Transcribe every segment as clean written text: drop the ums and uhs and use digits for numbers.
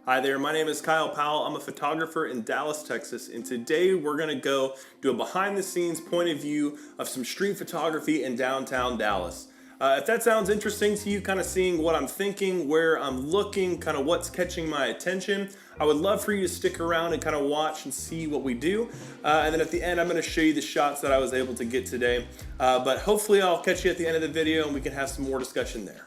Hi there, my name is Kyle Powell. I'm a photographer in Dallas, Texas, and today we're going to go do a behind the scenes point of view of some street photography in downtown Dallas. If that sounds interesting to you, kind of seeing what I'm thinking, where I'm looking, kind of what's catching my attention, I would love for you to stick around and kind of watch and see what we do. And then at the end, I'm going to show you the shots that I was able to get today. But hopefully I'll catch you at the end of the video and we can have some more discussion there.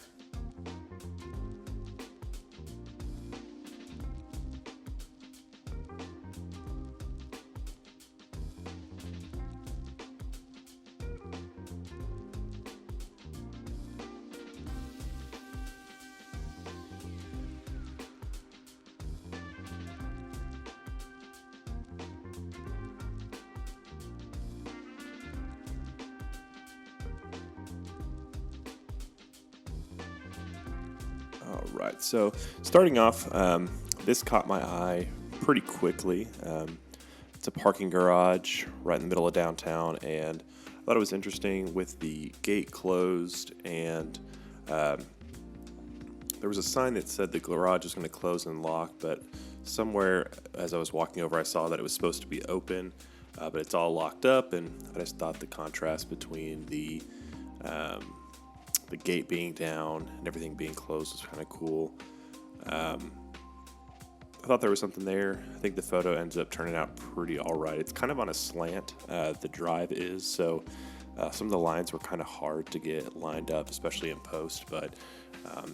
All right, so starting off, this caught my eye pretty quickly. It's a parking garage right in the middle of downtown, and I thought it was interesting with the gate closed, and there was a sign that said the garage is going to close and lock, but somewhere as I was walking over, I saw that it was supposed to be open, but it's all locked up, and I just thought the contrast between the gate being down and everything being closed was kind of cool. I thought there was something there. I think the photo ends up turning out pretty all right. It's kind of on a slant, the drive is, so some of the lines were kind of hard to get lined up, especially in post, but I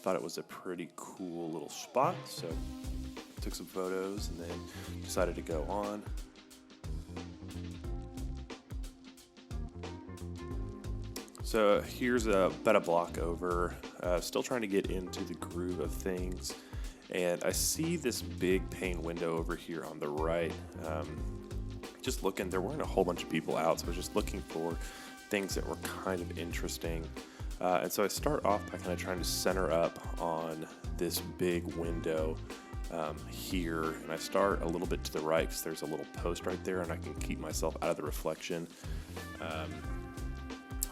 thought it was a pretty cool little spot, so took some photos and then decided to go on. So here's about a block over, still trying to get into the groove of things, and I see this big pane window over here on the right. Just looking, there weren't a whole bunch of people out, so I was just looking for things that were kind of interesting. And so I start off by kind of trying to center up on this big window here, and I start a little bit to the right because there's a little post right there, and I can keep myself out of the reflection.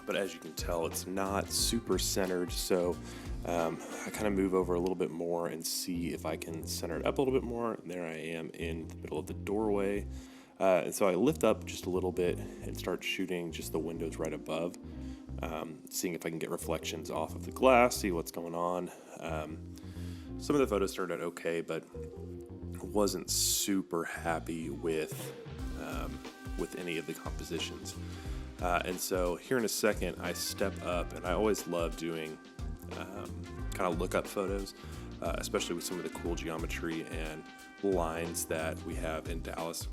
But as you can tell, it's not super centered, so I kind of move over a little bit more and see if I can center it up a little bit more. And there I am in the middle of the doorway. And so I lift up just a little bit and start shooting just the windows right above, seeing if I can get reflections off of the glass, see what's going on. Some of the photos turned out okay, but wasn't super happy with any of the compositions. And so here in a second, I step up, and I always love doing kind of look-up photos, especially with some of the cool geometry and lines that we have in Dallas.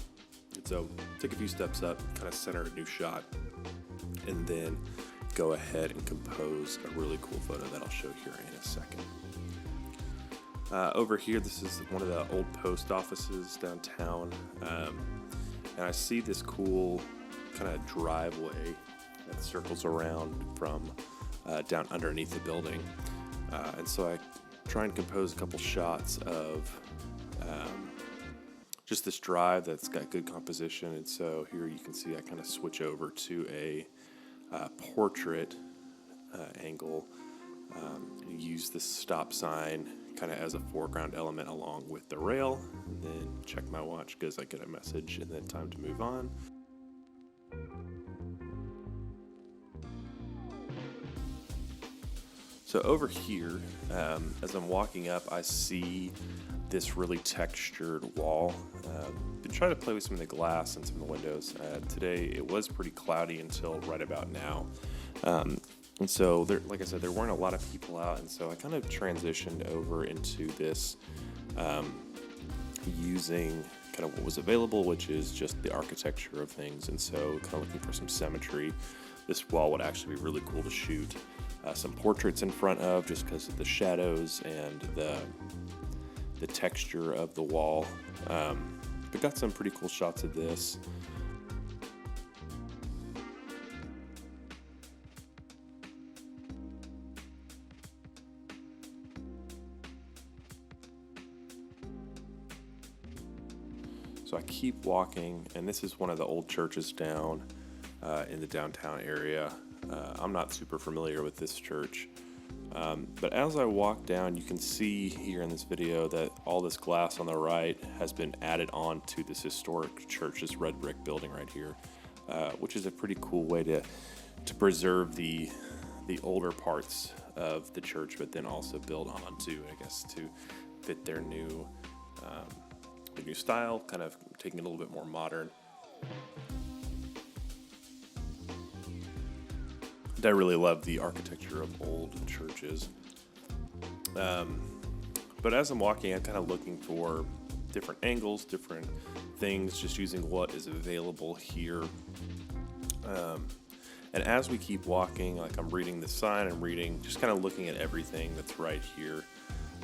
And so take a few steps up, kind of center a new shot, and then go ahead and compose a really cool photo that I'll show here in a second. Over here, this is one of the old post offices downtown, and I see this cool kind of driveway that circles around from down underneath the building, and so I try and compose a couple shots of just this drive that's got good composition. And so here you can see I kind of switch over to a portrait angle and use this stop sign kind of as a foreground element along with the rail, and then check my watch because I get a message and then time to move on. So over here, as I'm walking up, I see this really textured wall. Been trying to play with some of the glass and some of the windows. Today it was pretty cloudy until right about now. And so, like I said, there weren't a lot of people out, and so I kind of transitioned over into this using kind of what was available, which is just the architecture of things. And so kind of looking for some symmetry. This wall would actually be really cool to shoot some portraits in front of, just because of the shadows and the texture of the wall. But got some pretty cool shots of this. So I keep walking, and this is one of the old churches down in the downtown area. I'm not super familiar with this church, But as I walk down, you can see here in this video that all this glass on the right has been added on to this historic church, this red brick building right here, which is a pretty cool way to preserve the older parts of the church, but then also build on to, I guess, to fit their new style, kind of taking it a little bit more modern. I really love the architecture of old churches. But as I'm walking, I'm kind of looking for different angles, different things, just using what is available here. And as we keep walking, like I'm reading the sign, I'm reading, just kind of looking at everything that's right here.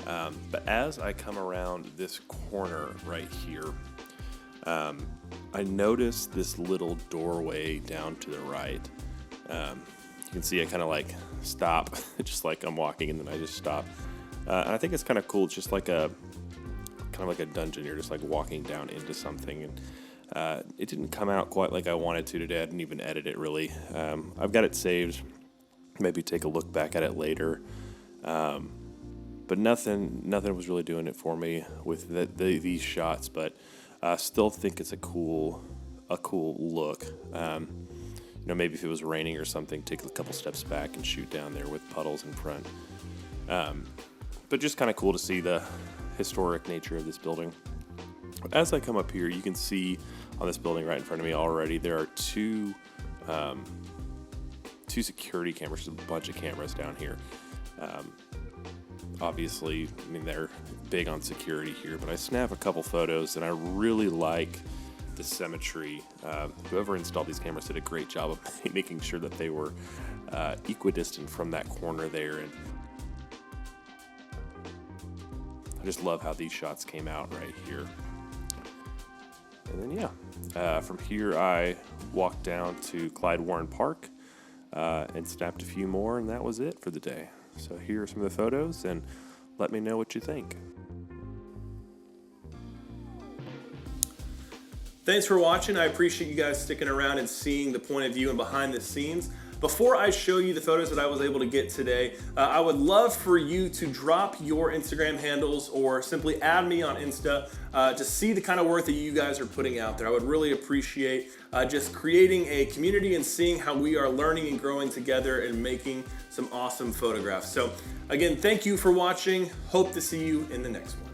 But as I come around this corner right here, I notice this little doorway down to the right. You can see I kind of like stop, just like I'm walking, and then I just stop. And I think it's kind of cool. It's just like kind of like a dungeon. You're just like walking down into something, and it didn't come out quite like I wanted to today. I didn't even edit it really. I've got it saved. Maybe take a look back at it later. But nothing was really doing it for me with these shots. But I still think it's a cool look. Maybe if it was raining or something, take a couple steps back and shoot down there with puddles in front. But just kind of cool to see the historic nature of this building. As I come up here, you can see on this building right in front of me already, there are two security cameras, a bunch of cameras down here. Obviously, I mean, they're big on security here, but I snap a couple photos, and I really like the symmetry. Whoever installed these cameras did a great job of making sure that they were equidistant from that corner there, and I just love how these shots came out right here. And then from here I walked down to Clyde Warren Park and snapped a few more, and that was it for the day. So here are some of the photos, and let me know what you think. Thanks for watching. I appreciate you guys sticking around and seeing the point of view and behind the scenes. Before I show you the photos that I was able to get today, I would love for you to drop your Instagram handles or simply add me on Insta to see the kind of work that you guys are putting out there. I would really appreciate just creating a community and seeing how we are learning and growing together and making some awesome photographs. So again, thank you for watching. Hope to see you in the next one.